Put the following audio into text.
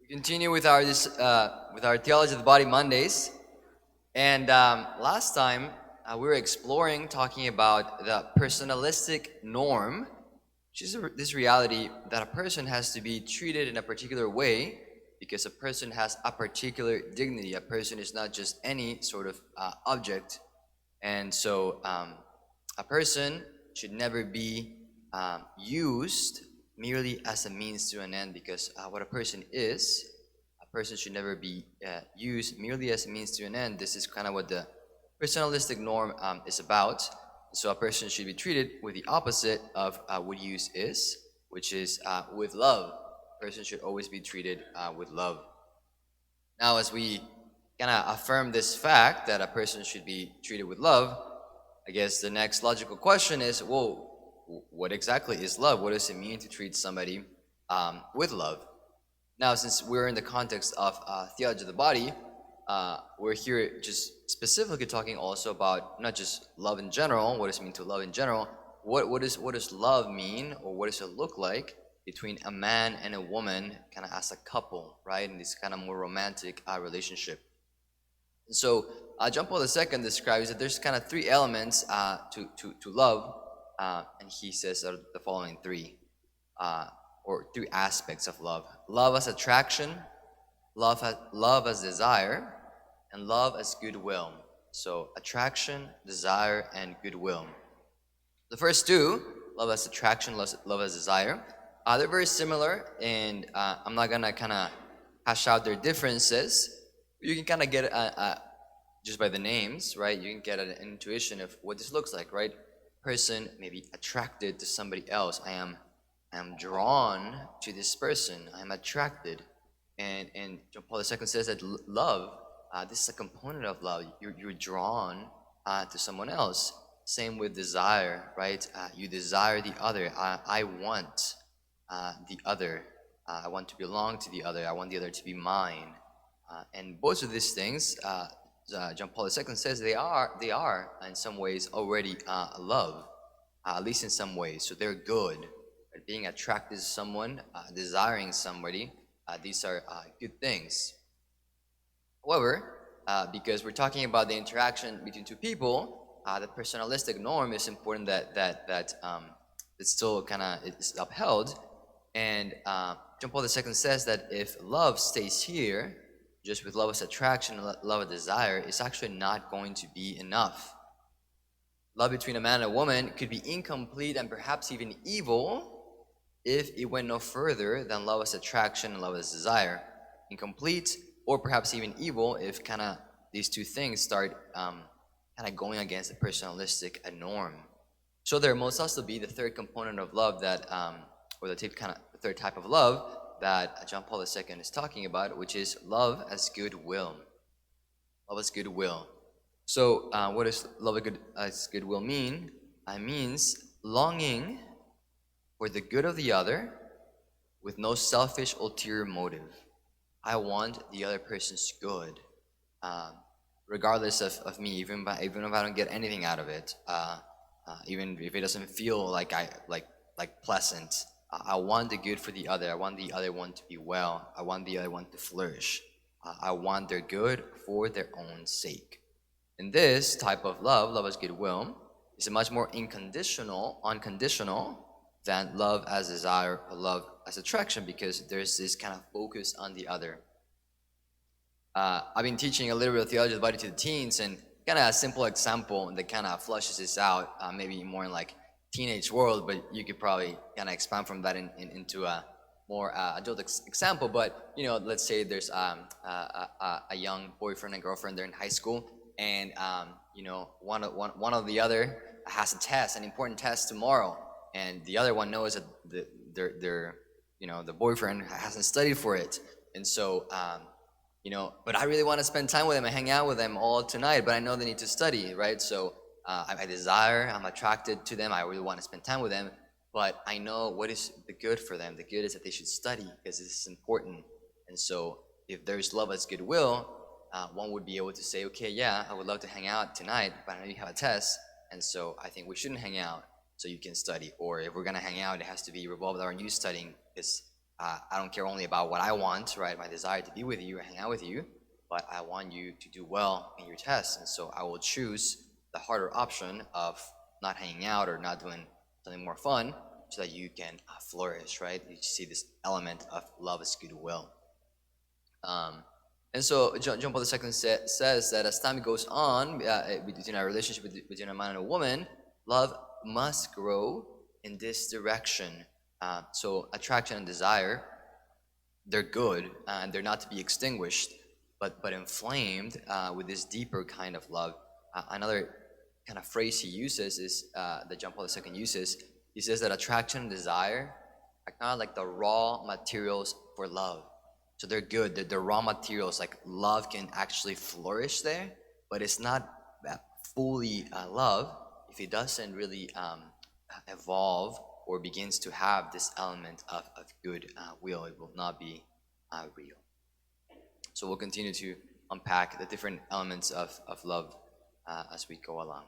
We continue with our Theology of the Body Mondays, and last time we were exploring, talking about the personalistic norm, which is this reality that a person has to be treated in a particular way because a person has a particular dignity. A person is not just any sort of object, and so a person should never be used merely as a means to an end, because what a person is, a person should never be used merely as a means to an end. This is kind of what the personalistic norm is about. So a person should be treated with the opposite of what use is, which is with love. A person should always be treated with love. Now, as we kind of affirm this fact that a person should be treated with love, I guess the next logical question is, well, what exactly is love? What does it mean to treat somebody with love? Now, since we're in the context of theology of the body, we're here just specifically talking also about not just love in general. What does it mean to love in general? What does love mean, or what does it look like between a man and a woman, kind of as a couple, right? In this kind of more romantic relationship. And so John Paul II describes that there's kind of three elements to love. And he says the following three, or three aspects of love. Love as attraction, love as desire, and love as goodwill. So attraction, desire, and goodwill. The first two, love as attraction, love as desire, they're very similar, and I'm not gonna kind of hash out their differences. You can kind of get just by the names, right? You can get an intuition of what this looks like, right? Person may be attracted to somebody else. I am drawn to this person. I am attracted, and John Paul II says that love, this is a component of love. You're drawn to someone else. Same with desire, right? You desire the other. I want the other. I want to belong to the other. I want the other to be mine. And both of these things, John Paul II says they are in some ways already love, at least in some ways. So they're good. Being attracted to someone, desiring somebody, these are good things. However, because we're talking about the interaction between two people, the personalistic norm is important that it's still kind of is upheld. And John Paul II says that if love stays here, just with love as attraction and love as desire, it's actually not going to be enough. Love between a man and a woman could be incomplete and perhaps even evil if it went no further than love as attraction and love as desire. Incomplete, or perhaps even evil, if kind of these two things start kind of going against the personalistic norm. So there must also be the third component of love that, or the third type of love that John Paul II is talking about, which is love as goodwill. Love as goodwill. So what does love as goodwill mean? It means longing for the good of the other with no selfish ulterior motive. I want the other person's good, regardless of me, even if I don't get anything out of it, even if it doesn't feel like pleasant. I want the good for the other. I want the other one to be well. I want the other one to flourish. I want their good for their own sake. And this type of love as goodwill, is much more unconditional than love as desire or love as attraction, because there's this kind of focus on the other. I've been teaching a little bit of theology of the body to the teens, and kind of a simple example that kind of flushes this out, maybe more in like teenage world, but you could probably kind of expand from that into a more adult example. But let's say there's a young boyfriend and girlfriend. They're in high school, and one of the other has a test, an important test tomorrow, and the other one knows that the boyfriend hasn't studied for it, and so but I really want to spend time with them and hang out with them all tonight, but I know they need to study, right? So I'm attracted to them, I really want to spend time with them, but I know what is the good for them. The good is that they should study, because this is important. And so if there's love as goodwill, one would be able to say, okay, yeah, I would love to hang out tonight, but I know you have a test, and so I think we shouldn't hang out so you can study. Or if we're going to hang out, it has to be revolved around you studying, because I don't care only about what I want, right? My desire to be with you or hang out with you, but I want you to do well in your test. And so I will choose the harder option of not hanging out or not doing something more fun so that you can flourish, right? You see this element of love is goodwill. And so John Paul II says that as time goes on between our relationship between a man and a woman, love must grow in this direction. So attraction and desire, they're good and they're not to be extinguished, but inflamed with this deeper kind of love. Another kind of phrase he uses is that John Paul II uses. He says that attraction and desire are kind of like the raw materials for love. So they're good. They're raw materials. Like love can actually flourish there, but it's not fully love if it doesn't really evolve or begins to have this element of good will. It will not be real. So we'll continue to unpack the different elements of love as we go along.